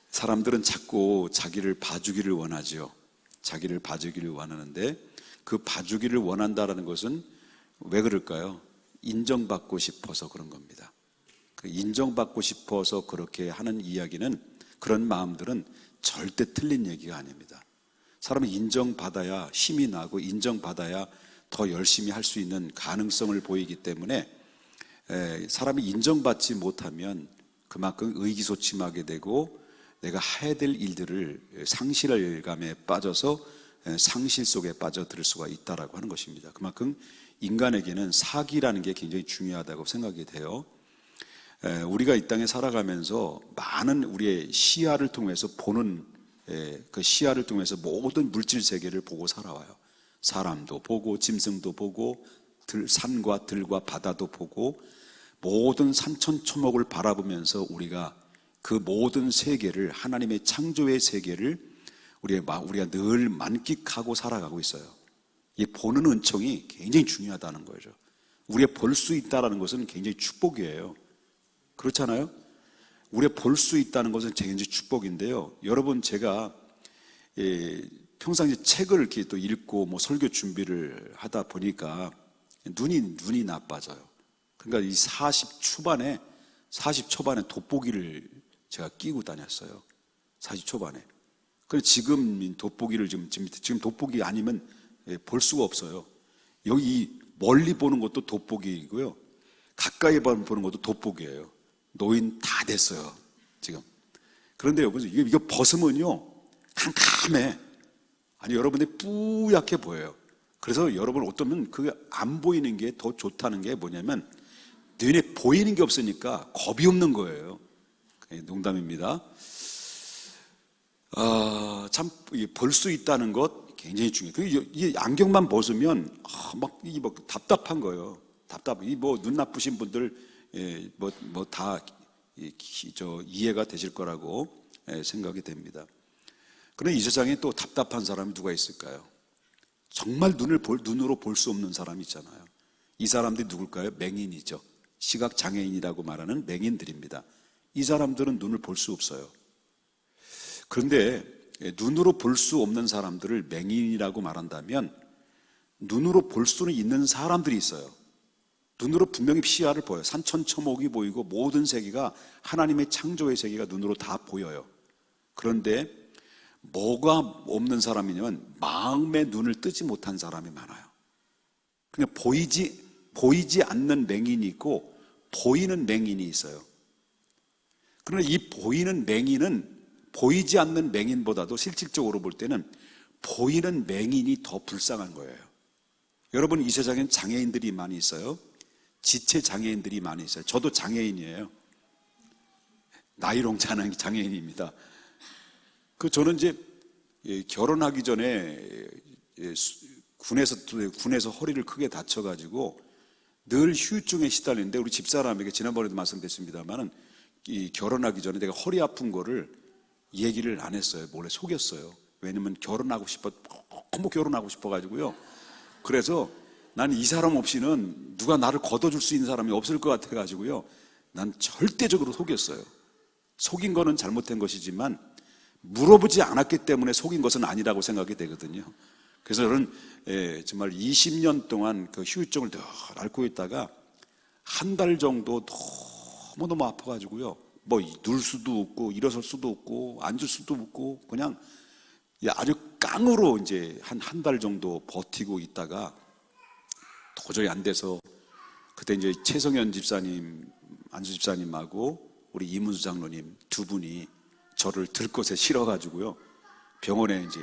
사람들은 자꾸 자기를 봐주기를 원하죠. 자기를 봐주기를 원하는데 그 봐주기를 원한다는 것은 왜 그럴까요? 인정받고 싶어서 그런 겁니다. 그 인정받고 싶어서 그렇게 하는 이야기는, 그런 마음들은 절대 틀린 얘기가 아닙니다. 사람은 인정받아야 힘이 나고 인정받아야 더 열심히 할 수 있는 가능성을 보이기 때문에 사람이 인정받지 못하면 그만큼 의기소침하게 되고 내가 해야 될 일들을 상실감에 빠져서 상실 속에 빠져들 수가 있다라고 하는 것입니다. 그만큼 인간에게는 사기라는 게 굉장히 중요하다고 생각이 돼요. 우리가 이 땅에 살아가면서 많은 우리의 시야를 통해서 보는, 그 시야를 통해서 모든 물질 세계를 보고 살아와요. 사람도 보고 짐승도 보고 산과 들과 바다도 보고 모든 산천초목을 바라보면서 우리가 그 모든 세계를, 하나님의 창조의 세계를 우리가 늘 만끽하고 살아가고 있어요. 이 보는 은총이 굉장히 중요하다는 거죠. 우리가 볼 수 있다는 것은 굉장히 축복이에요. 그렇잖아요? 우리가 볼 수 있다는 것은 굉장히 축복인데요. 여러분, 제가 평상시에 책을 이렇게 또 읽고 뭐 설교 준비를 하다 보니까 눈이 나빠져요. 그러니까 이 40 초반에 돋보기를 제가 끼고 다녔어요. 40 초반에. 그래서 지금 돋보기를 지금 돋보기 아니면 볼 수가 없어요. 여기 멀리 보는 것도 돋보기이고요. 가까이 보는 것도 돋보기예요. 노인 다 됐어요, 지금. 그런데 여러분, 이거 벗으면요, 캄캄해. 아니, 여러분들이 뿌옇게 보여요. 그래서 여러분, 어쩌면 그게 안 보이는 게 더 좋다는 게 뭐냐면, 눈에 보이는 게 없으니까 겁이 없는 거예요. 농담입니다. 참, 볼 수 있다는 것 굉장히 중요해요. 이 안경만 벗으면, 막 답답한 거예요. 눈 나쁘신 분들, 다 이해가 되실 거라고 생각이 됩니다. 그런데 이 세상에 또 답답한 사람이 누가 있을까요? 정말 눈으로 볼 수 없는 사람이 있잖아요. 이 사람들이 누굴까요? 맹인이죠. 시각장애인이라고 말하는 맹인들입니다. 이 사람들은 눈을 볼 수 없어요. 그런데 눈으로 볼 수 없는 사람들을 맹인이라고 말한다면 눈으로 볼 수는 있는 사람들이 있어요. 눈으로 분명히 시야를 보여요. 산천초목이 보이고 모든 세계가, 하나님의 창조의 세계가 눈으로 다 보여요. 그런데 뭐가 없는 사람이냐면 마음의 눈을 뜨지 못한 사람이 많아요. 그냥 보이지 않는 맹인이 있고 보이는 맹인이 있어요. 그런데 이 보이는 맹인은 보이지 않는 맹인보다도 실질적으로 볼 때는 보이는 맹인이 더 불쌍한 거예요. 여러분, 이 세상엔 장애인들이 많이 있어요. 지체 장애인들이 많이 있어요. 저도 장애인이에요. 나이롱 장애인입니다. 저는 이제 결혼하기 전에 군에서 허리를 크게 다쳐가지고 늘 후유증에 시달리는데, 우리 집사람에게 지난번에도 말씀드렸습니다만은 이 결혼하기 전에 내가 허리 아픈 거를 얘기를 안 했어요. 몰래 속였어요. 왜냐면 너무 결혼하고 싶어가지고요. 그래서 난 이 사람 없이는 누가 나를 걷어줄 수 있는 사람이 없을 것 같아가지고요. 난 절대적으로 속였어요. 속인 거는 잘못된 것이지만 물어보지 않았기 때문에 속인 것은 아니라고 생각이 되거든요. 그래서 저는 정말 20년 동안 그 후유증을 늘 앓고 있다가 한 달 정도 너무너무 아파가지고요. 누울 수도 없고 일어설 수도 없고 앉을 수도 없고 그냥 아주 깡으로 이제 한 달 정도 버티고 있다가 도저히 안 돼서 그때 이제 최성현 집사님, 안수 집사님하고 우리 이문수 장로님 두 분이 저를 들것에 실어가지고요. 병원에 이제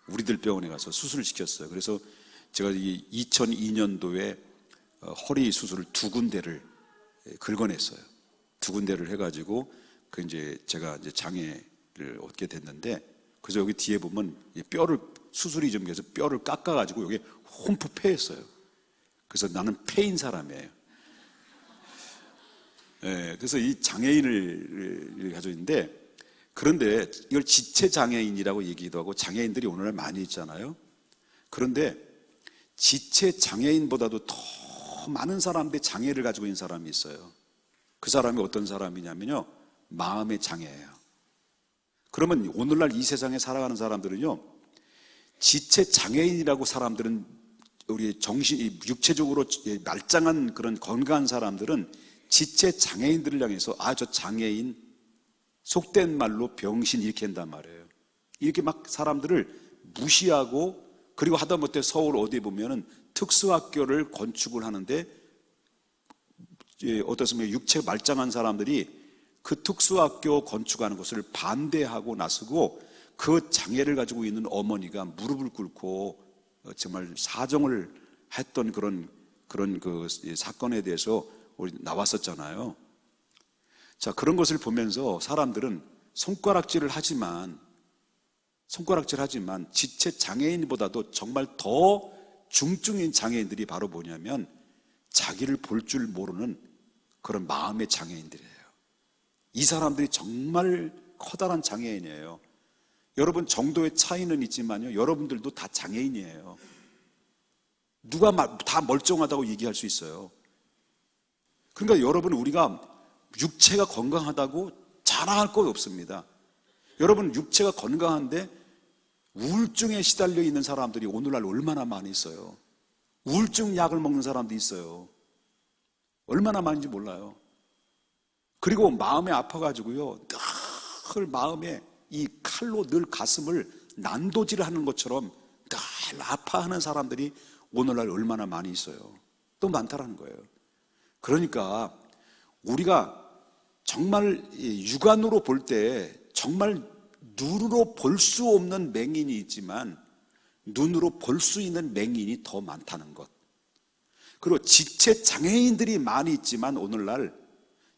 우리들 병원에 가서 수술을 시켰어요. 그래서 제가 2002년도에 허리 수술을 2군데를 긁어냈어요. 2군데를 해가지고 제가 이제 장애를 얻게 됐는데, 그래서 여기 뒤에 보면 수술이 좀 돼서 뼈를 깎아가지고 여기 홈프 패했어요. 그래서 나는 패인 사람이에요. 그래서 이 장애인을 가지고 있는데, 그런데 이걸 지체 장애인이라고 얘기도 하고 장애인들이 오늘날 많이 있잖아요. 그런데 지체 장애인보다도 더 많은 사람들이 장애를 가지고 있는 사람이 있어요. 그 사람이 어떤 사람이냐면요, 마음의 장애예요. 그러면 오늘날 이 세상에 살아가는 사람들은요, 지체 장애인이라고 사람들은, 우리 육체적으로 말짱한 그런 건강한 사람들은 지체 장애인들을 향해서 저 장애인, 속된 말로 병신 이렇게 한단 말이에요. 이렇게 막 사람들을 무시하고, 그리고 하다못해 서울 어디에 보면은 특수학교를 건축을 하는데 어떻습니까? 육체 말짱한 사람들이 그 특수학교 건축하는 것을 반대하고 나서고, 그 장애를 가지고 있는 어머니가 무릎을 꿇고 정말 사정을 했던 그런 그 사건에 대해서 우리 나왔었잖아요. 자, 그런 것을 보면서 사람들은 손가락질을 하지만 지체 장애인보다도 정말 더 중증인 장애인들이 바로 뭐냐면 자기를 볼 줄 모르는 그런 마음의 장애인들이에요. 이 사람들이 정말 커다란 장애인이에요. 여러분, 정도의 차이는 있지만요, 여러분들도 다 장애인이에요. 누가 다 멀쩡하다고 얘기할 수 있어요. 그러니까 여러분, 우리가 육체가 건강하다고 자랑할 거 없습니다. 여러분, 육체가 건강한데 우울증에 시달려 있는 사람들이 오늘날 얼마나 많이 있어요. 우울증 약을 먹는 사람도 있어요. 얼마나 많은지 몰라요. 그리고 마음에 아파가지고요, 늘 마음에 이 칼로 늘 가슴을 난도질하는 것처럼 늘 아파하는 사람들이 오늘날 얼마나 많이 있어요. 또 많다라는 거예요. 그러니까 우리가 정말 육안으로 볼 때 정말 눈으로 볼 수 없는 맹인이 있지만 눈으로 볼 수 있는 맹인이 더 많다는 것. 그리고 지체 장애인들이 많이 있지만 오늘날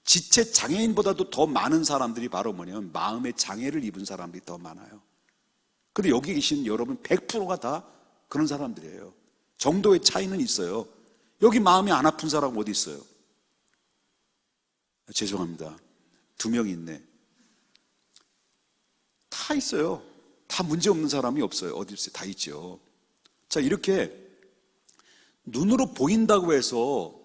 지체 장애인보다도 더 많은 사람들이 바로 뭐냐면 마음의 장애를 입은 사람들이 더 많아요. 그런데 여기 계신 여러분 100%가 다 그런 사람들이에요. 정도의 차이는 있어요. 여기 마음이 안 아픈 사람 어디 있어요? 죄송합니다. 2명 있네. 다 있어요. 다 문제 없는 사람이 없어요. 어디 있어요? 다 있죠. 자, 이렇게 눈으로 보인다고 해서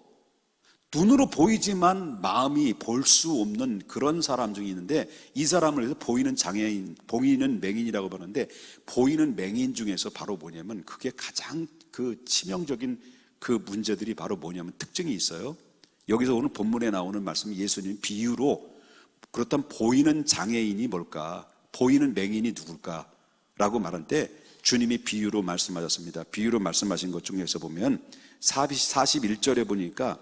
눈으로 보이지만 마음이 볼 수 없는 그런 사람 중에 있는데, 이 사람을 해서 보이는 장애인, 보이는 맹인이라고 하는데, 보이는 맹인 중에서 바로 뭐냐면 그게 가장 그 치명적인 그 문제들이 바로 뭐냐면 특징이 있어요. 여기서 오늘 본문에 나오는 말씀이 예수님 비유로, 그렇다면 보이는 장애인이 뭘까? 보이는 맹인이 누굴까? 라고 말할 때 주님이 비유로 말씀하셨습니다. 비유로 말씀하신 것 중에서 보면 41절에 보니까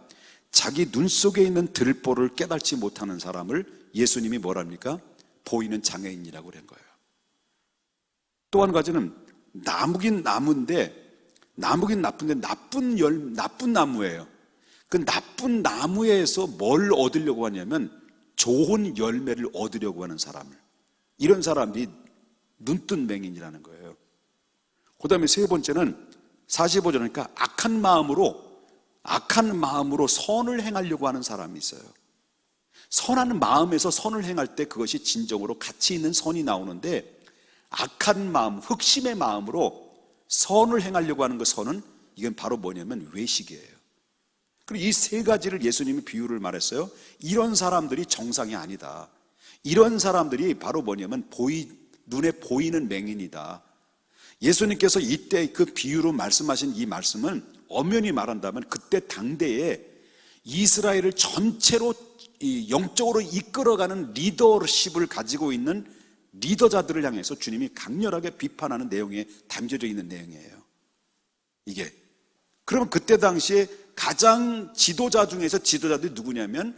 자기 눈 속에 있는 들보를 깨닫지 못하는 사람을 예수님이 뭐랍니까? 보이는 장애인이라고 그런 거예요. 또 한 가지는 나무긴 나무인데 나쁜 나무예요. 그 나쁜 나무에서 뭘 얻으려고 하냐면 좋은 열매를 얻으려고 하는 사람을, 이런 사람이 눈뜬 맹인이라는 거예요. 그 다음에 세 번째는 45절이니까 악한 마음으로 선을 행하려고 하는 사람이 있어요. 선한 마음에서 선을 행할 때 그것이 진정으로 가치 있는 선이 나오는데, 악한 마음, 흑심의 마음으로 선을 행하려고 하는 그 선은, 이건 바로 뭐냐면 외식이에요. 그리고 이 세 가지를 예수님이 비유를 말했어요. 이런 사람들이 정상이 아니다. 이런 사람들이 바로 뭐냐면 눈에 보이는 맹인이다. 예수님께서 이때 그 비유로 말씀하신 이 말씀은 엄연히 말한다면 그때 당대에 이스라엘을 전체로 영적으로 이끌어가는 리더십을 가지고 있는 리더자들을 향해서 주님이 강렬하게 비판하는 내용에 담겨져 있는 내용이에요. 이게. 그러면 그때 당시에 가장 지도자 중에서 지도자들이 누구냐면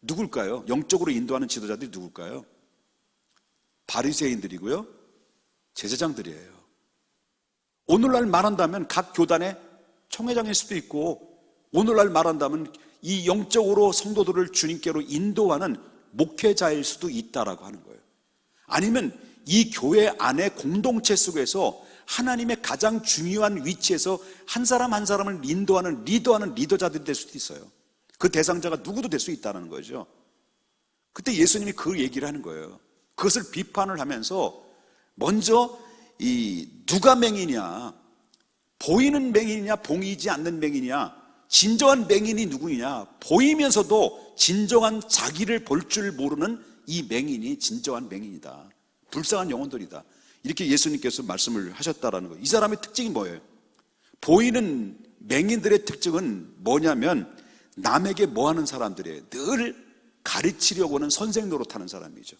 누굴까요? 영적으로 인도하는 지도자들이 누굴까요? 바리새인들이고요, 제사장들이에요. 오늘날 말한다면 각 교단의 총회장일 수도 있고, 오늘날 말한다면 이 영적으로 성도들을 주님께로 인도하는 목회자일 수도 있다라고 하는 거예요. 아니면 이 교회 안에 공동체 속에서 하나님의 가장 중요한 위치에서 한 사람 한 사람을 인도하는 리더자들이 될 수도 있어요. 그 대상자가 누구도 될 수 있다는 거죠. 그때 예수님이 그 얘기를 하는 거예요. 그것을 비판을 하면서 먼저 누가 맹인이냐, 보이는 맹인이냐 보이지 않는 맹인이냐, 진정한 맹인이 누구냐, 보이면서도 진정한 자기를 볼 줄 모르는 이 맹인이 진정한 맹인이다. 불쌍한 영혼들이다. 이렇게 예수님께서 말씀을 하셨다라는 거예요. 이 사람의 특징이 뭐예요? 보이는 맹인들의 특징은 뭐냐면 남에게 뭐 하는 사람들이에요? 늘 가르치려고 하는 선생 노릇하는 사람이죠.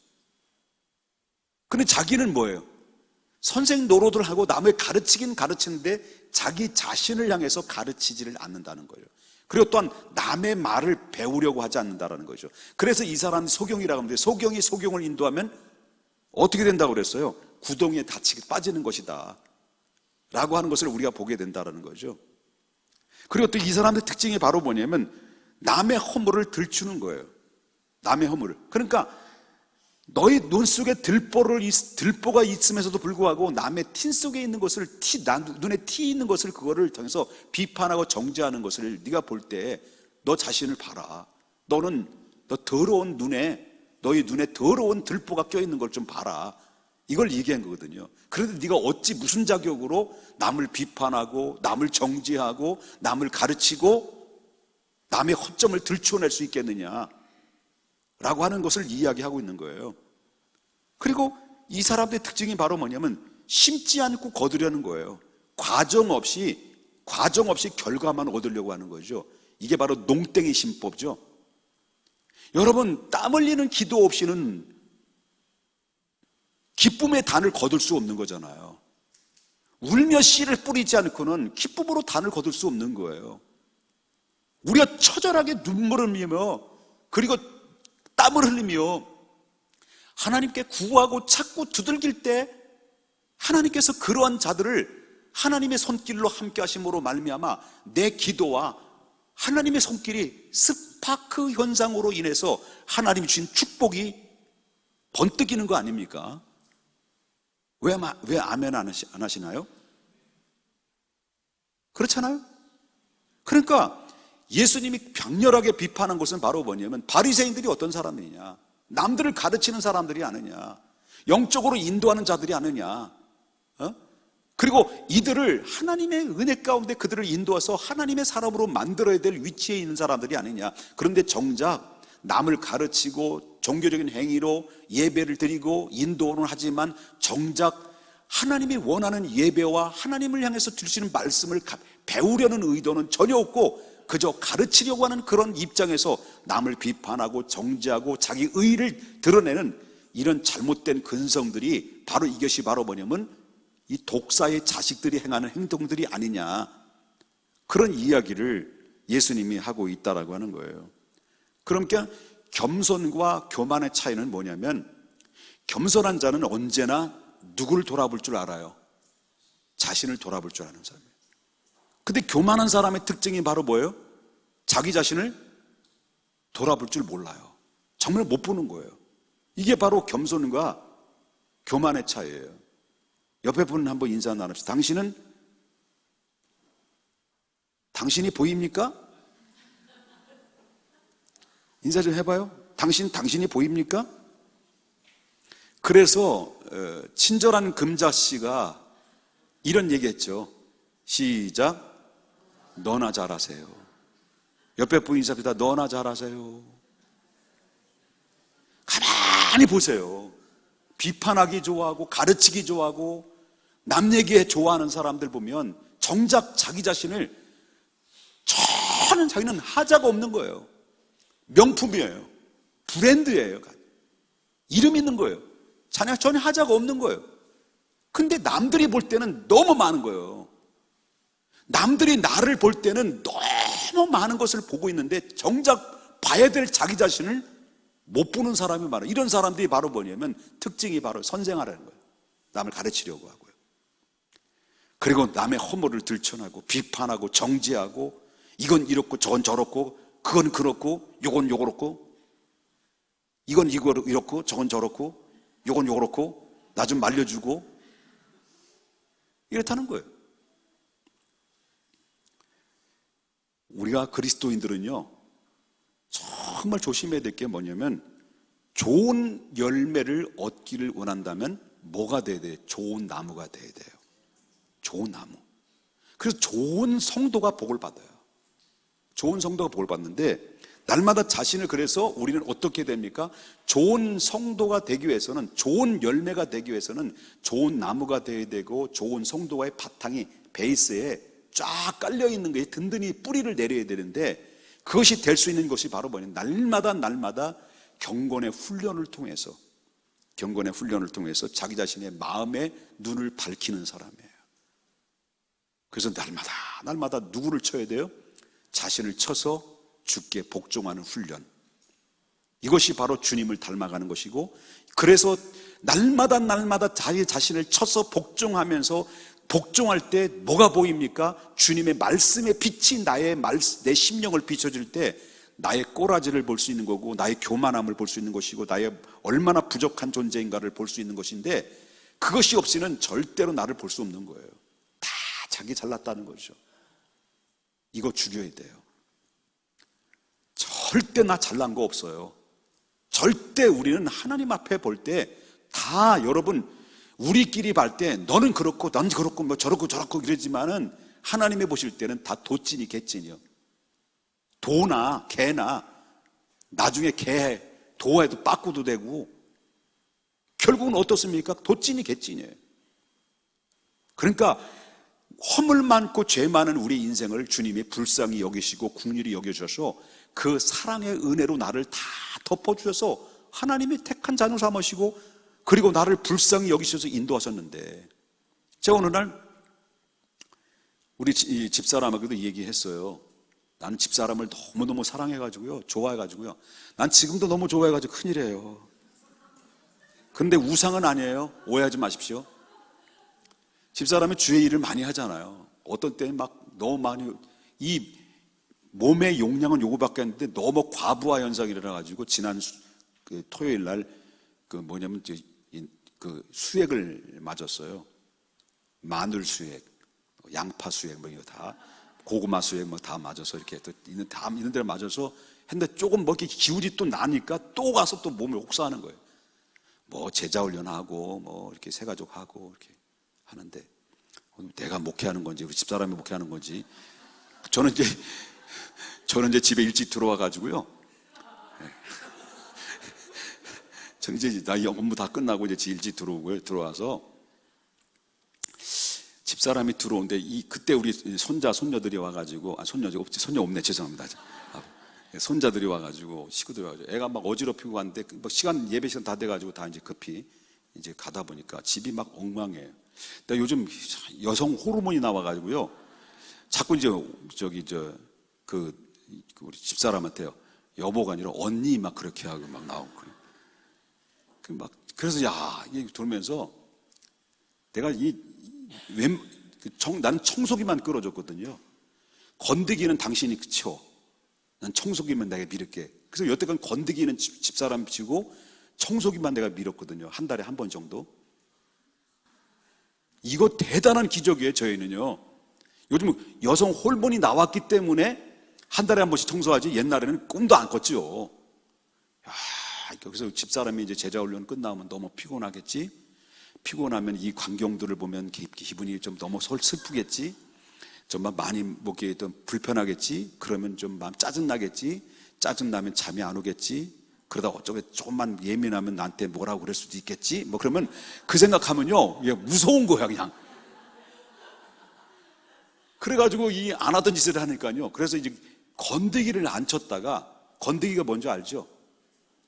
근데 자기는 뭐예요? 선생 노릇을 하고 남을 가르치긴 가르치는데 자기 자신을 향해서 가르치지를 않는다는 거예요. 그리고 또한 남의 말을 배우려고 하지 않는다는 거죠. 그래서 이 사람이 소경이라고 하는데, 소경이 소경을 인도하면 어떻게 된다고 그랬어요? 구덩이에 빠지는 것이다 라고 하는 것을 우리가 보게 된다는 거죠. 그리고 또 이 사람의 특징이 바로 뭐냐면 남의 허물을 들추는 거예요. 남의 허물을. 그러니까 너희 눈 속에 들보가 있음에서도 불구하고 남의 티 속에 있는 것을, 눈에 티 있는 것을, 그거를 통해서 비판하고 정죄하는 것을 네가 볼 때 너 자신을 봐라. 너는 너 더러운 눈에, 너희 눈에 더러운 들보가 껴있는 걸 좀 봐라. 이걸 얘기한 거거든요. 그런데 네가 어찌 무슨 자격으로 남을 비판하고 남을 정죄하고 남을 가르치고 남의 허점을 들추어낼 수 있겠느냐 라고 하는 것을 이야기하고 있는 거예요. 그리고 이 사람들의 특징이 바로 뭐냐면 심지 않고 거두려는 거예요. 과정 없이 결과만 얻으려고 하는 거죠. 이게 바로 농땡이 심법이죠. 여러분, 땀 흘리는 기도 없이는 기쁨의 단을 거둘 수 없는 거잖아요. 울며 씨를 뿌리지 않고는 기쁨으로 단을 거둘 수 없는 거예요. 우리가 처절하게 눈물을 흘리며 그리고 땀을 흘리며 하나님께 구하고 찾고 두들길 때 하나님께서 그러한 자들을 하나님의 손길로 함께 하심으로 말미암아 내 기도와 하나님의 손길이 스파크 현상으로 인해서 하나님이 주신 축복이 번뜩이는 거 아닙니까? 왜 아멘 안 하시나요? 그렇잖아요? 그러니까 예수님이 격렬하게 비판한 것은 바로 뭐냐면 바리새인들이 어떤 사람이냐, 남들을 가르치는 사람들이 아니냐, 영적으로 인도하는 자들이 아니냐, 그리고 이들을 하나님의 은혜 가운데 그들을 인도해서 하나님의 사람으로 만들어야 될 위치에 있는 사람들이 아니냐. 그런데 정작 남을 가르치고 종교적인 행위로 예배를 드리고 인도는 하지만 정작 하나님이 원하는 예배와 하나님을 향해서 주시는 말씀을 배우려는 의도는 전혀 없고 그저 가르치려고 하는 그런 입장에서 남을 비판하고 정죄하고 자기 의의를 드러내는 이런 잘못된 근성들이 바로 이것이 바로 뭐냐면 이 독사의 자식들이 행하는 행동들이 아니냐, 그런 이야기를 예수님이 하고 있다라고 하는 거예요. 그러니까 겸손과 교만의 차이는 뭐냐면 겸손한 자는 언제나 누구를 돌아볼 줄 알아요? 자신을 돌아볼 줄 아는 사람이에요. 근데 교만한 사람의 특징이 바로 뭐예요? 자기 자신을 돌아볼 줄 몰라요. 정말 못 보는 거예요. 이게 바로 겸손과 교만의 차이예요. 옆에 분은 한번 인사 나눕시다. 당신이 보입니까? 인사 좀 해봐요. 당신이 보입니까? 그래서 친절한 금자씨가 이런 얘기했죠. 시작. 너나 잘하세요. 옆에 분 인사합니다. 너나 잘하세요. 가만히 보세요. 비판하기 좋아하고 가르치기 좋아하고 남 얘기에 좋아하는 사람들 보면 정작 자기 자신을 전혀 자기는 하자가 없는 거예요. 명품이에요. 브랜드예요. 이름 있는 거예요. 전혀 하자가 없는 거예요. 근데 남들이 볼 때는 너무 많은 거예요. 남들이 나를 볼 때는 너무 많은 것을 보고 있는데 정작 봐야 될 자기 자신을 못 보는 사람이 많아요. 이런 사람들이 바로 뭐냐면 특징이 바로 선생하라는 거예요. 남을 가르치려고 하고요. 그리고 남의 허물을 들춰내고 비판하고 정죄하고 이건 이렇고 저건 저렇고 그건 그렇고 요건 요렇고 이건 이렇고 저건 저렇고 요건 요렇고 나 좀 말려주고 이렇다는 거예요. 우리가 그리스도인들은요 정말 조심해야 될 게 뭐냐면 좋은 열매를 얻기를 원한다면 뭐가 돼야 돼요? 좋은 나무가 돼야 돼요. 좋은 나무. 그래서 좋은 성도가 복을 받아요. 좋은 성도가 복을 받는데 날마다 자신을, 그래서 우리는 어떻게 됩니까? 좋은 성도가 되기 위해서는, 좋은 열매가 되기 위해서는 좋은 나무가 되어야 되고, 좋은 성도와의 바탕이, 베이스에 쫙 깔려 있는 것이 든든히 뿌리를 내려야 되는데, 그것이 될 수 있는 것이 바로 뭐냐면 날마다 경건의 훈련을 통해서, 자기 자신의 마음의 눈을 밝히는 사람이에요. 그래서 날마다 누구를 쳐야 돼요? 자신을 쳐서 주께 복종하는 훈련. 이것이 바로 주님을 닮아가는 것이고, 그래서 날마다 자기 자신을 쳐서 복종하면서, 복종할 때 뭐가 보입니까? 주님의 말씀의 빛이 내 심령을 비춰줄 때 나의 꼬라지를 볼 수 있는 거고, 나의 교만함을 볼 수 있는 것이고, 나의 얼마나 부족한 존재인가를 볼 수 있는 것인데, 그것이 없이는 절대로 나를 볼 수 없는 거예요. 다 자기 잘났다는 거죠. 이거 죽여야 돼요. 절대 나 잘난 거 없어요. 절대 우리는 하나님 앞에 볼 때 다, 여러분, 우리끼리 볼 때 너는 그렇고 난 그렇고 뭐 저렇고 이러지만은 하나님이 보실 때는 다 도찐이 개찐이요. 도나 개나, 나중에 개 도에도 빠꾸도 되고, 결국은 어떻습니까? 도찐이 개찐이에요. 그러니까 허물 많고 죄 많은 우리 인생을 주님이 불쌍히 여기시고 긍휼히 여겨주셔서 그 사랑의 은혜로 나를 다 덮어주셔서 하나님이 택한 자녀 삼으시고, 그리고 나를 불쌍히 여기셔서 인도하셨는데, 제가 어느 날 우리 집사람하고도 얘기했어요. 나는 집사람을 너무너무 사랑해가지고요, 좋아해가지고요, 난 지금도 너무 좋아해가지고 큰일이에요. 근데 우상은 아니에요. 오해하지 마십시오. 집사람이 주의 일을 많이 하잖아요. 어떤 때는 막 너무 많이, 이 몸의 용량은 요거밖에 안 되는데 너무 과부하 현상이 일어나가지고, 지난 그 토요일 날 그 수액을 맞았어요. 마늘 수액, 양파 수액, 뭐 이거 다, 고구마 수액 뭐 다 맞아서 이렇게 또 있는 데를 맞아서 했는데, 조금 뭐 이렇게 기울이 또 나니까 또 가서 또 몸을 혹사하는 거예요. 뭐 제자 훈련하고 뭐 이렇게 새가족하고 이렇게 하는데, 내가 목회하는 건지 우리 집사람이 목회하는 건지, 저는 이제 집에 일찍 들어와 가지고요, 저는 이제 나 업무 다 끝나고 이제 일찍 들어와서 집사람이 들어오는데, 그때 우리 손녀들이 와가지고, 손녀 없네, 죄송합니다. 손자들이 와가지고, 식구들이 와가지고, 애가 막 어지럽히고 갔는데, 예배 시간 다 돼가지고 다 이제 급히 이제 가다 보니까 집이 막 엉망해요. 근데 요즘 여성 호르몬이 나와가지고요, 자꾸 이제 우리 집사람한테요, 여보가 아니라 언니 막 그렇게 하고 막 나오고. 그래서 이게 돌면서 내가 나는 청소기만 끌어줬거든요. 건드기는 당신이 그쳐. 난 청소기만 내가 밀을게. 그래서 여태까지 건드기는 집사람 치고 청소기만 내가 밀었거든요. 한 달에 한 번 정도. 이거 대단한 기적이에요, 저희는요. 요즘 여성 호르몬이 나왔기 때문에 한 달에 한 번씩 청소하지, 옛날에는 꿈도 안 꿨죠. 그래서 집사람이 이제 제자 훈련 끝나면 너무 피곤하겠지? 피곤하면 이 광경들을 보면 기분이 좀 너무 슬프겠지? 좀 많이 먹기에 좀 불편하겠지? 그러면 좀 마음 짜증나겠지? 짜증나면 잠이 안 오겠지? 그러다 어쩌게 조금만 예민하면 나한테 뭐라고 그럴 수도 있겠지? 뭐 그러면 그 생각하면요, 무서운 거야, 그냥. 그래가지고 안 하던 짓을 하니까요. 그래서 이제 건더기를 안 쳤다가, 건더기가 뭔지 알죠?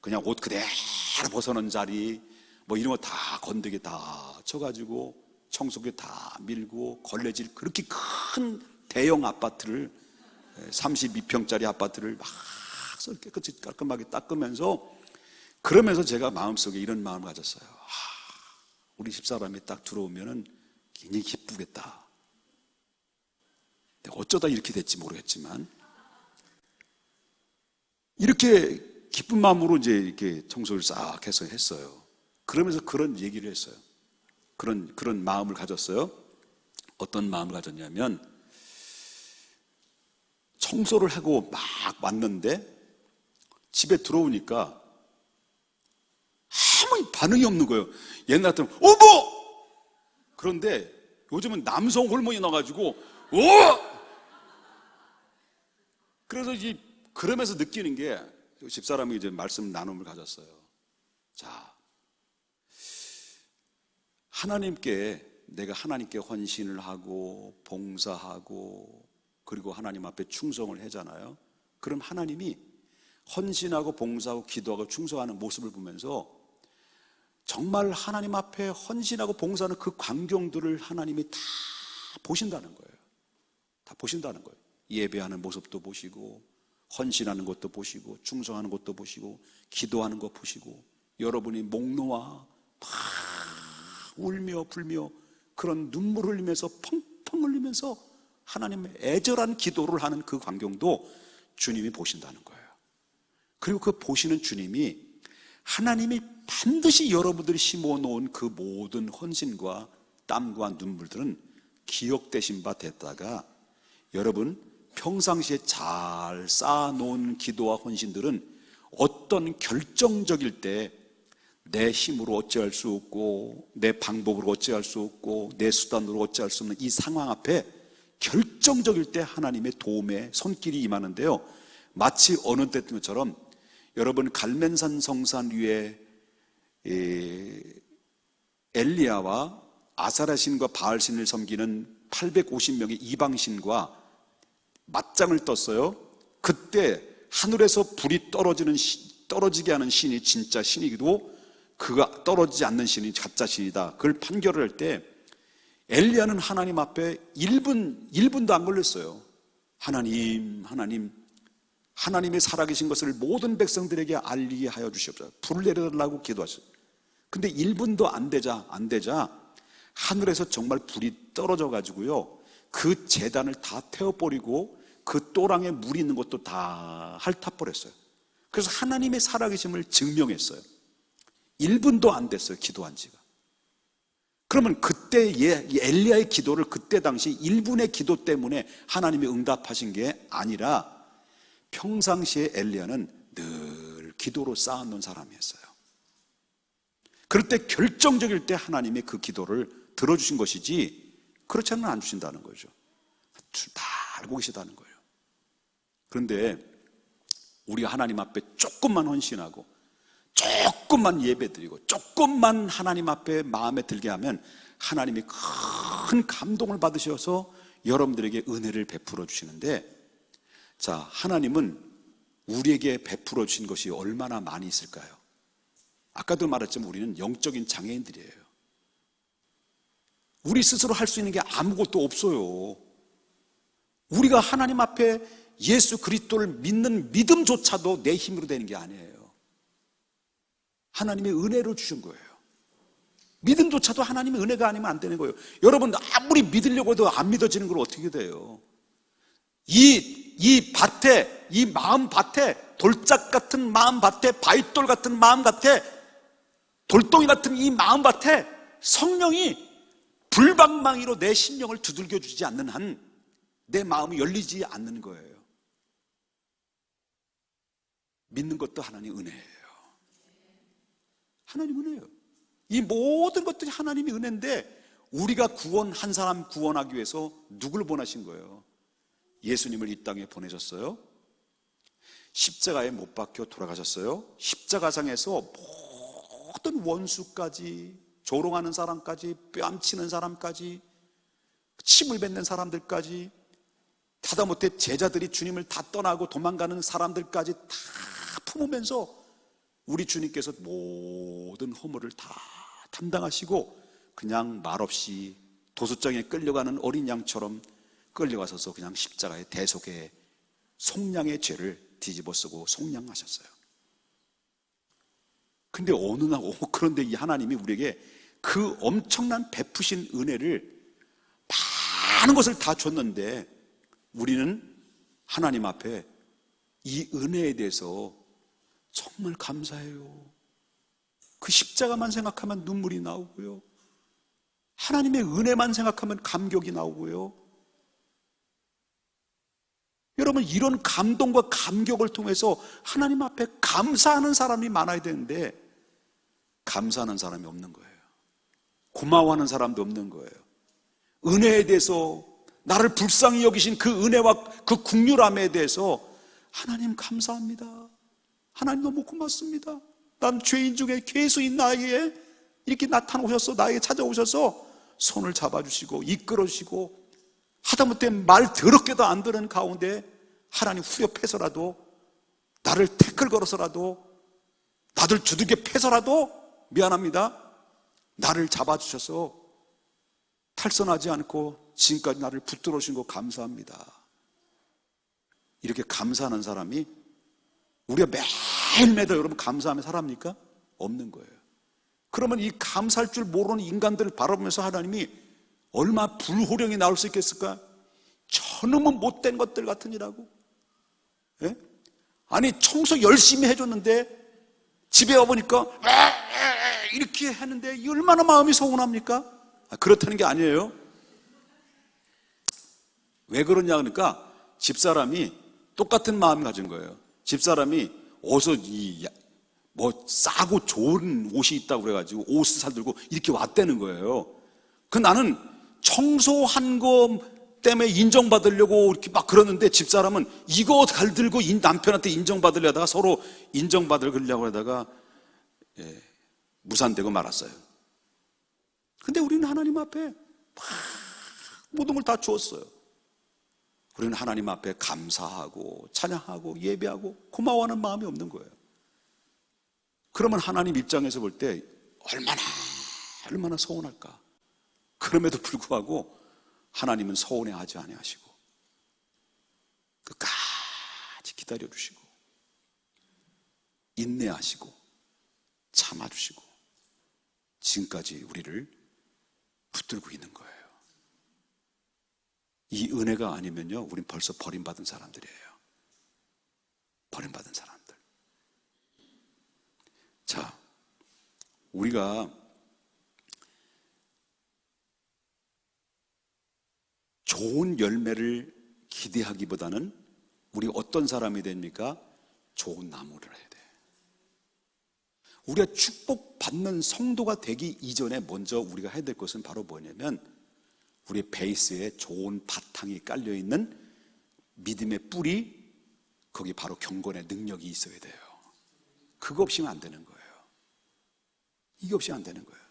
그냥 옷 그대로 벗어놓은 자리, 뭐 이런 거 다 건더기 다 쳐가지고, 청소기 다 밀고, 걸레질, 그렇게 큰 대형 아파트를, 32평짜리 아파트를 막 깨끗이 깔끔하게 닦으면서, 그러면서 제가 마음속에 이런 마음을 가졌어요. 우리 집사람이 딱 들어오면은 굉장히 기쁘겠다. 어쩌다 이렇게 됐지 모르겠지만, 이렇게 기쁜 마음으로 이제 이렇게 청소를 싹 해서 했어요. 그러면서 그런 얘기를 했어요. 그런 마음을 가졌어요. 어떤 마음을 가졌냐면, 청소를 하고 막 왔는데 집에 들어오니까 아무 반응이 없는 거예요. 옛날 같으면 어머! 그런데 요즘은 남성 호르몬이 나가지고 그래서 그러면서 느끼는 게, 집사람이 이제 말씀 나눔을 가졌어요. 자, 내가 하나님께 헌신을 하고 봉사하고 그리고 하나님 앞에 충성을 하잖아요. 그럼 하나님이 헌신하고 봉사하고 기도하고 충성하는 모습을 보면서 정말 하나님 앞에 헌신하고 봉사하는 그 광경들을 하나님이 다 보신다는 거예요. 다 보신다는 거예요. 예배하는 모습도 보시고 헌신하는 것도 보시고 충성하는 것도 보시고 기도하는 것 보시고 여러분이 목 놓아 막 울며 불며 그런 눈물 흘리면서 펑펑 흘리면서 하나님의 애절한 기도를 하는 그 광경도 주님이 보신다는 거예요. 그리고 그 보시는 주님이 하나님이 반드시 여러분들이 심어놓은 그 모든 헌신과 땀과 눈물들은 기억되신 바 됐다가 여러분 평상시에 잘 쌓아놓은 기도와 헌신들은 어떤 결정적일 때 내 힘으로 어찌할 수 없고 내 방법으로 어찌할 수 없고 내 수단으로 어찌할 수 없는 이 상황 앞에 결정적일 때 하나님의 도움의 손길이 임하는데요, 마치 어느 때처럼 여러분 갈멜산 성산 위에 엘리야와 아사라신과 바알신을 섬기는 850명의 이방신과 맞짱을 떴어요. 그때 하늘에서 불이 떨어지게 하는 신이 진짜 신이기도 그가 떨어지지 않는 신이 가짜 신이다, 그걸 판결을 할 때 엘리야는 하나님 앞에 1분도 안 걸렸어요. 하나님의 살아계신 것을 모든 백성들에게 알리게 하여 주시옵소서. 불을 내려달라고 기도하셨어요. 근데 1분도 안 되자 하늘에서 정말 불이 떨어져 가지고요, 그 제단을 다 태워버리고 그 또랑에 물이 있는 것도 다 핥아버렸어요. 그래서 하나님의 살아계심을 증명했어요. 1분도 안 됐어요, 기도한 지가. 그러면 그때 엘리야의 기도를 그때 당시 1분의 기도 때문에 하나님이 응답하신 게 아니라 평상시에 엘리야는 늘 기도로 쌓아놓은 사람이었어요. 그럴 때 결정적일 때 하나님의 그 기도를 들어주신 것이지 그렇지 않으면 안 주신다는 거죠. 다 알고 계시다는 거예요. 그런데 우리가 하나님 앞에 조금만 헌신하고 조금만 예배드리고 조금만 하나님 앞에 마음에 들게 하면 하나님이 큰 감동을 받으셔서 여러분들에게 은혜를 베풀어 주시는데, 자, 하나님은 우리에게 베풀어 주신 것이 얼마나 많이 있을까요? 아까도 말했지만 우리는 영적인 장애인들이에요. 우리 스스로 할 수 있는 게 아무것도 없어요. 우리가 하나님 앞에 예수 그리스도를 믿는 믿음조차도 내 힘으로 되는 게 아니에요. 하나님의 은혜로 주신 거예요. 믿음조차도 하나님의 은혜가 아니면 안 되는 거예요. 여러분 아무리 믿으려고 해도 안 믿어지는 걸 어떻게 돼요? 이 밭에, 이 마음 밭에, 돌짝 같은 마음 밭에, 바위돌 같은 마음 밭에, 돌덩이 같은 이 마음 밭에 성령이 불방망이로 내 심령을 두들겨 주지 않는 한 내 마음이 열리지 않는 거예요. 믿는 것도 하나님 은혜예요. 하나님 은혜예요. 이 모든 것들이 하나님의 은혜인데 우리가 한 사람 구원하기 위해서 누굴 보내신 거예요? 예수님을 이 땅에 보내셨어요. 십자가에 못 박혀 돌아가셨어요. 십자가상에서 모든 원수까지, 조롱하는 사람까지, 뺨치는 사람까지, 침을 뱉는 사람들까지, 하다못해 제자들이 주님을 다 떠나고 도망가는 사람들까지 다 품으면서 우리 주님께서 모든 허물을 다 담당하시고 그냥 말없이 도수장에 끌려가는 어린 양처럼 끌려가셔서 그냥 십자가의 대속의 속량의 죄를 뒤집어 쓰고 속량하셨어요. 근데 그런데 이 하나님이 우리에게 그 엄청난 베푸신 은혜를 많은 것을 다 줬는데 우리는 하나님 앞에 이 은혜에 대해서 정말 감사해요. 그 십자가만 생각하면 눈물이 나오고요, 하나님의 은혜만 생각하면 감격이 나오고요. 여러분, 이런 감동과 감격을 통해서 하나님 앞에 감사하는 사람이 많아야 되는데 감사하는 사람이 없는 거예요. 고마워하는 사람도 없는 거예요. 은혜에 대해서, 나를 불쌍히 여기신 그 은혜와 그 긍휼함에 대해서 하나님 감사합니다. 하나님 너무 고맙습니다. 난 죄인 중에 괴수인 나에게 이렇게 나타나셔서 나에게 찾아오셔서 손을 잡아주시고 이끌어주시고 하다못해 말 더럽게도 안 들은 가운데 하나님 후려 패서라도 나를 태클 걸어서라도 나를 두들겨 패서라도 미안합니다. 나를 잡아주셔서 탈선하지 않고 지금까지 나를 붙들어 주신 거 감사합니다. 이렇게 감사하는 사람이 우리가 매일매달 여러분 감사하며 살합니까? 없는 거예요. 그러면 이 감사할 줄 모르는 인간들을 바라보면서 하나님이 얼마나 불호령이 나올 수 있겠을까? 저놈은 못된 것들 같으니라고. 예? 아니 청소 열심히 해줬는데 집에 와보니까 이렇게 했는데 이 얼마나 마음이 서운합니까? 그렇다는 게 아니에요. 왜 그러냐 그러니까 집사람이 똑같은 마음을 가진 거예요. 집사람이 어디서 뭐 싸고 좋은 옷이 있다고 그래가지고 옷을 사들고 이렇게 왔다는 거예요. 그 나는 청소한 거 때문에 인정받으려고 이렇게 막 그러는데 집사람은 이거 갈들고 남편한테 인정받으려다가 서로 인정받으려고 하다가 무산되고 말았어요. 근데 우리는 하나님 앞에 모든 걸 다 주었어요. 우리는 하나님 앞에 감사하고 찬양하고 예배하고 고마워하는 마음이 없는 거예요. 그러면 하나님 입장에서 볼 때 얼마나 서운할까. 그럼에도 불구하고 하나님은 서운해하지 아니하시고 끝까지 기다려주시고 인내하시고 참아주시고 지금까지 우리를 붙들고 있는 거예요. 이 은혜가 아니면요 우린 벌써 버림받은 사람들이에요. 버림받은 사람들. 자, 우리가 좋은 열매를 기대하기보다는 우리 어떤 사람이 됩니까? 좋은 나무를 해야 돼. 우리가 축복받는 성도가 되기 이전에 먼저 우리가 해야 될 것은 바로 뭐냐면 우리 베이스에 좋은 바탕이 깔려있는 믿음의 뿌리, 거기 바로 경건의 능력이 있어야 돼요. 그거 없이는 안 되는 거예요. 이게 없이 안 되는 거예요.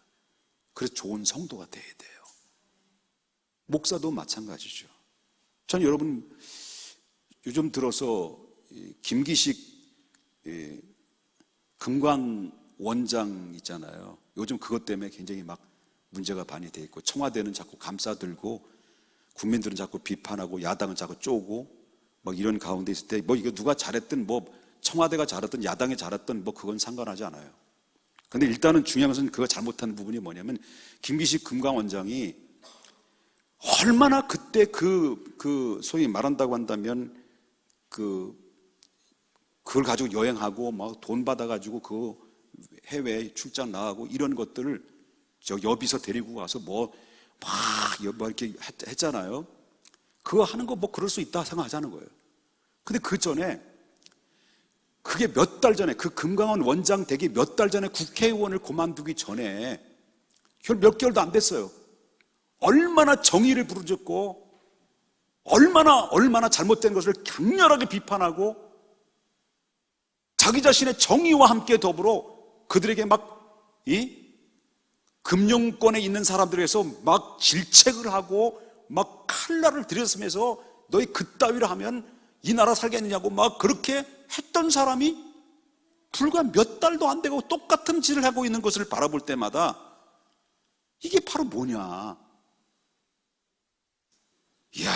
그래서 좋은 성도가 돼야 돼요. 목사도 마찬가지죠. 전 여러분 요즘 들어서 김기식 금광 원장 있잖아요. 요즘 그것 때문에 굉장히 막 문제가 많이 돼 있고 청와대는 자꾸 감싸들고 국민들은 자꾸 비판하고 야당은 자꾸 쪼고 막 이런 가운데 있을 때 뭐 이거 누가 잘했든 뭐 청와대가 잘했든 야당이 잘했든 뭐 그건 상관하지 않아요. 근데 일단은 중요한 것은 그거 잘못한 부분이 뭐냐면 김기식 금광원장이 얼마나 그때 소위 말한다고 한다면 그걸 가지고 여행하고 막 돈 받아가지고 그 해외 출장 나가고 이런 것들을 저 여비서 데리고 가서 뭐 이렇게 했잖아요. 그거 하는 거 뭐 그럴 수 있다 생각하자는 거예요. 근데 그 전에 그게 몇 달 전에 그 금강원 원장 되기 몇 달 전에 국회의원을 그만두기 전에 몇 개월도 안 됐어요. 얼마나 정의를 부르짖고 얼마나 잘못된 것을 강렬하게 비판하고 자기 자신의 정의와 함께 더불어 그들에게 막 금융권에 있는 사람들에서 막 질책을 하고 막 칼날을 들여쓰면서 너희 그따위로 하면 이 나라 살겠느냐고 막 그렇게 했던 사람이 불과 몇 달도 안 되고 똑같은 짓을 하고 있는 것을 바라볼 때마다 이게 바로 뭐냐. 이야,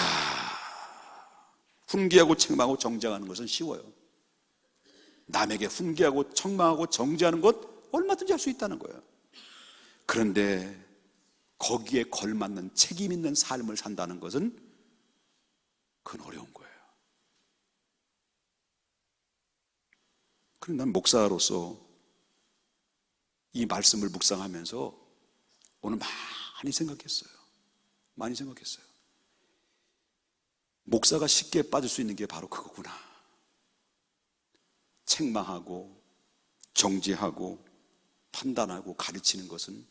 훈계하고 책망하고 정죄하는 것은 쉬워요. 남에게 훈계하고 책망하고 정죄하는 것 얼마든지 할 수 있다는 거예요. 그런데 거기에 걸맞는 책임 있는 삶을 산다는 것은 그건 어려운 거예요. 그런데 난 목사로서 이 말씀을 묵상하면서 오늘 많이 생각했어요. 목사가 쉽게 빠질 수 있는 게 바로 그거구나. 책망하고 정죄하고 판단하고 가르치는 것은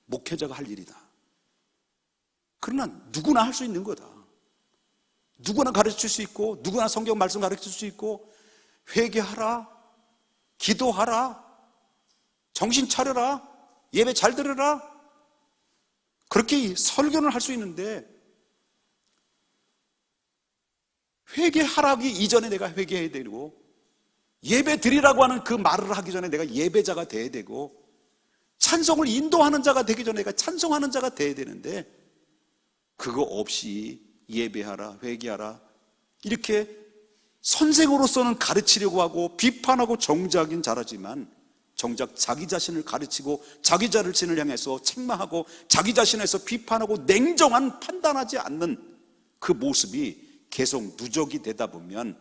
목회자가 할 일이다. 그러나 누구나 할 수 있는 거다. 누구나 가르칠 수 있고 누구나 성경 말씀 가르칠 수 있고 회개하라, 기도하라, 정신 차려라, 예배 잘 들으라, 그렇게 설교를 할 수 있는데 회개하라기 이전에 내가 회개해야 되고 예배 드리라고 하는 그 말을 하기 전에 내가 예배자가 돼야 되고 찬송을 인도하는 자가 되기 전에 내가 찬송하는 자가 돼야 되는데 그거 없이 예배하라, 회개하라 이렇게 선생으로서는 가르치려고 하고 비판하고 정죄하긴 잘하지만 정작 자기 자신을 가르치고 자기 자신을 향해서 책망하고 자기 자신에서 비판하고 냉정한 판단하지 않는 그 모습이 계속 누적이 되다 보면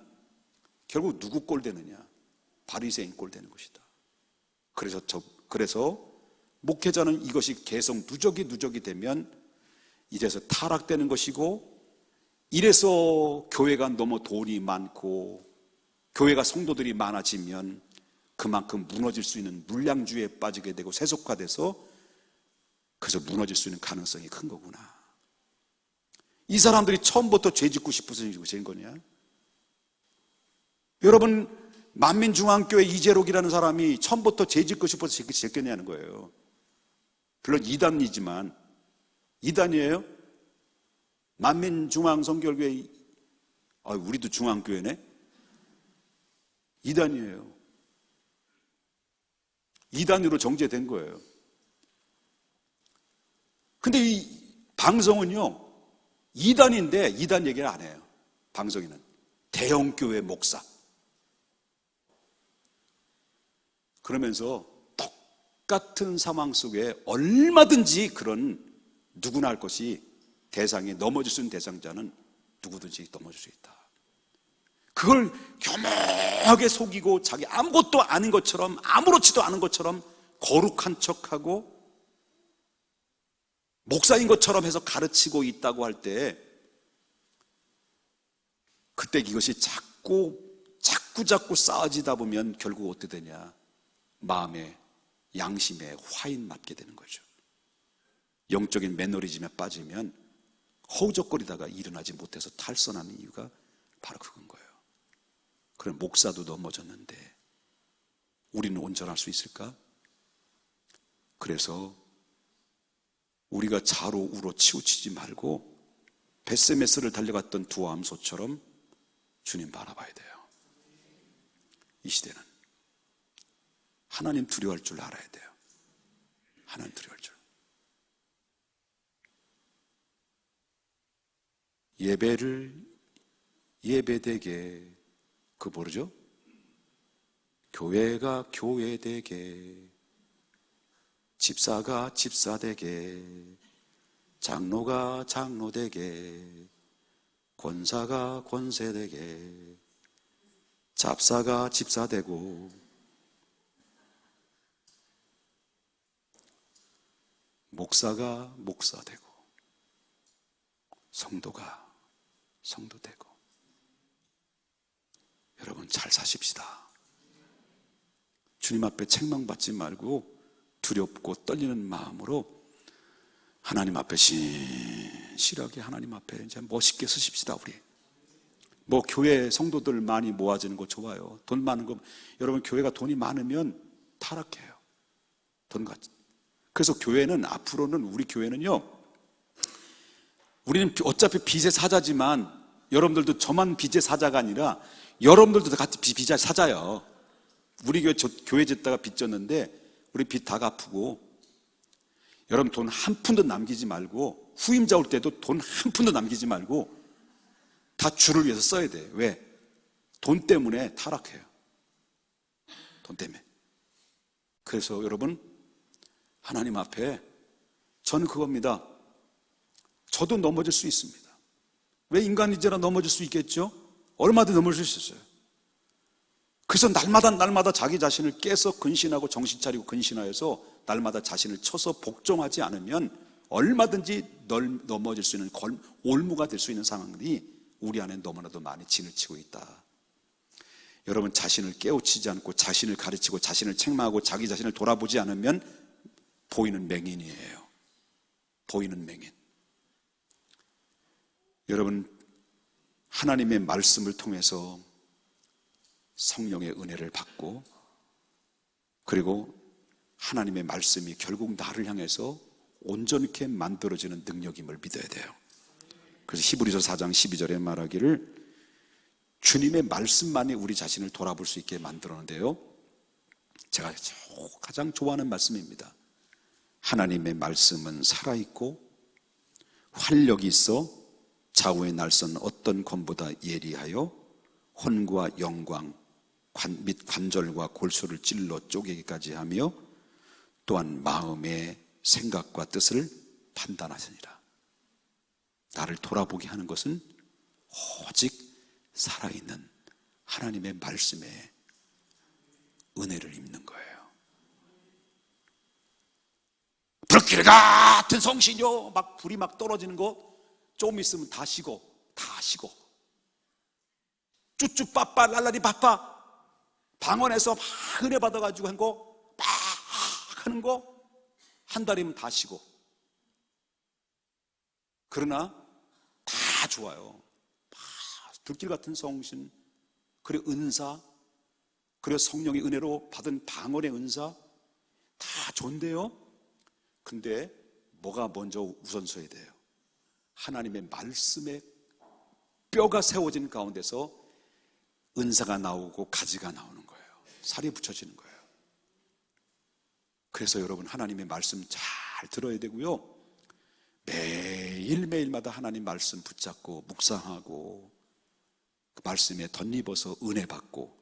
결국 누구 꼴 되느냐? 바리새인 꼴 되는 것이다. 그래서 목회자는 이것이 계속 누적이 되면 이래서 타락되는 것이고 이래서 교회가 너무 돈이 많고 교회가 성도들이 많아지면 그만큼 무너질 수 있는 물량주의에 빠지게 되고 세속화돼서 그래서 무너질 수 있는 가능성이 큰 거구나. 이 사람들이 처음부터 죄 짓고 싶어서 죄인 거냐? 여러분 만민중앙교회 이재록이라는 사람이 처음부터 죄 짓고 싶어서 짓겠냐는 거예요. 물론 이단이지만 이단이에요? 만민중앙성결교회 우리도 중앙교회네? 이단이에요. 이단으로 정죄된 거예요. 근데 이 방송은요 이단인데 이단 얘기를 안 해요. 방송에는 대형교회 목사 그러면서 똑같은 상황 속에 얼마든지 그런 누구나 할 것이 대상에 넘어질 수 있는 대상자는 누구든지 넘어질 수 있다. 그걸 교묘하게 속이고 자기 아무것도 아닌 것처럼 아무렇지도 않은 것처럼 거룩한 척하고 목사인 것처럼 해서 가르치고 있다고 할 때 그때 이것이 자꾸 쌓아지다 보면 결국 어떻게 되냐? 마음에 양심에 화인 맞게 되는 거죠. 영적인 매너리즘에 빠지면 허우적거리다가 일어나지 못해서 탈선하는 이유가 바로 그건 거예요. 그럼 목사도 넘어졌는데 우리는 온전할 수 있을까? 그래서 우리가 좌로 우로 치우치지 말고 벳세메스를 달려갔던 두 암소처럼 주님 바라봐야 돼요. 이 시대는 하나님 두려워할 줄 알아야 돼요. 하나님 두려워할 줄. 예배를 예배되게 그 모르죠? 교회가 교회되게 집사가 집사되게 장로가 장로되게 권사가 권세되게 잡사가 집사되고 목사가 목사되고 성도가 성도되고 여러분 잘 사십시다. 주님 앞에 책망받지 말고 두렵고 떨리는 마음으로 하나님 앞에 신실하게 하나님 앞에 이제 멋있게 서십시다. 우리 뭐 교회 성도들 많이 모아지는 거 좋아요. 돈 많은 거 여러분 교회가 돈이 많으면 타락해요. 돈 같이. 그래서 교회는 앞으로는 우리 교회는요. 우리는 어차피 빚의 사자지만 여러분들도 저만 빚의 사자가 아니라 여러분들도 같이 빚의 사자예요. 우리 교회 짓다가 빚 졌는데 우리 빚 다 갚고 여러분 돈 한 푼도 남기지 말고 후임자 올 때도 돈 한 푼도 남기지 말고 다 주를 위해서 써야 돼. 왜? 돈 때문에 타락해요. 돈 때문에. 그래서 여러분 하나님 앞에 저는 그겁니다. 저도 넘어질 수 있습니다. 왜 인간이지라 넘어질 수 있겠죠? 얼마든지 넘어질 수 있어요. 그래서 날마다 자기 자신을 깨서 근신하고 정신 차리고 근신하여서 날마다 자신을 쳐서 복종하지 않으면 얼마든지 넘어질 수 있는 올무가 될 수 있는 상황들이 우리 안에 너무나도 많이 진을 치고 있다. 여러분 자신을 깨우치지 않고 자신을 가르치고 자신을 책망하고 자기 자신을 돌아보지 않으면 보이는 맹인이에요. 보이는 맹인. 여러분 하나님의 말씀을 통해서 성령의 은혜를 받고, 그리고 하나님의 말씀이 결국 나를 향해서 온전케 만들어지는 능력임을 믿어야 돼요. 그래서 히브리서 4장 12절에 말하기를 주님의 말씀만이 우리 자신을 돌아볼 수 있게 만들었는데요, 제가 가장 좋아하는 말씀입니다. 하나님의 말씀은 살아있고 활력이 있어 좌우의 날선 어떤 검보다 예리하여 혼과 영광 및 관절과 골수를 찔러 쪼개기까지 하며 또한 마음의 생각과 뜻을 판단하시니라. 나를 돌아보게 하는 것은 오직 살아있는 하나님의 말씀에 은혜를 입는 거예요. 불길 같은 성신이요, 막 불이 막 떨어지는 거 좀 있으면 다 식어. 쭈쭈 빠빠 랄라리 빠빠 방언에서 막 은혜 받아가지고 한 거 막 하는 거 한 달이면 다 식어. 그러나 다 좋아요. 들길 같은 성신, 그리고 은사, 그리고 성령의 은혜로 받은 방언의 은사 다 좋은데요, 근데 뭐가 먼저 우선서야 돼요? 하나님의 말씀에 뼈가 세워진 가운데서 은사가 나오고 가지가 나오는 거예요. 살이 붙여지는 거예요. 그래서 여러분, 하나님의 말씀 잘 들어야 되고요, 매일매일마다 하나님 말씀 붙잡고 묵상하고 그 말씀에 덧입어서 은혜 받고.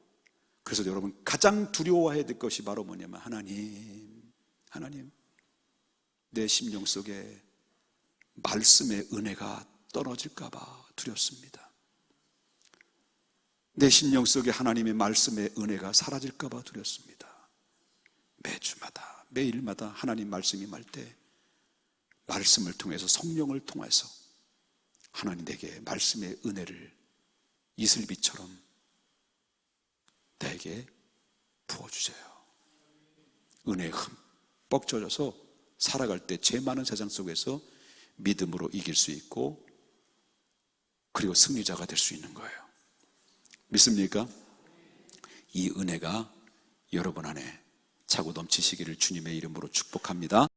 그래서 여러분, 가장 두려워해야 될 것이 바로 뭐냐면 하나님 내 심령 속에 말씀의 은혜가 떨어질까 봐 두렵습니다. 내 심령 속에 하나님의 말씀의 은혜가 사라질까 봐 두렵습니다. 매주마다 매일마다 하나님 말씀이 말 때 말씀을 통해서, 성령을 통해서 하나님 내게 말씀의 은혜를 이슬비처럼 내게 부어주세요. 은혜에 흠뻑 젖어서 살아갈 때 죄 많은 세상 속에서 믿음으로 이길 수 있고, 그리고 승리자가 될 수 있는 거예요. 믿습니까? 이 은혜가 여러분 안에 차고 넘치시기를 주님의 이름으로 축복합니다.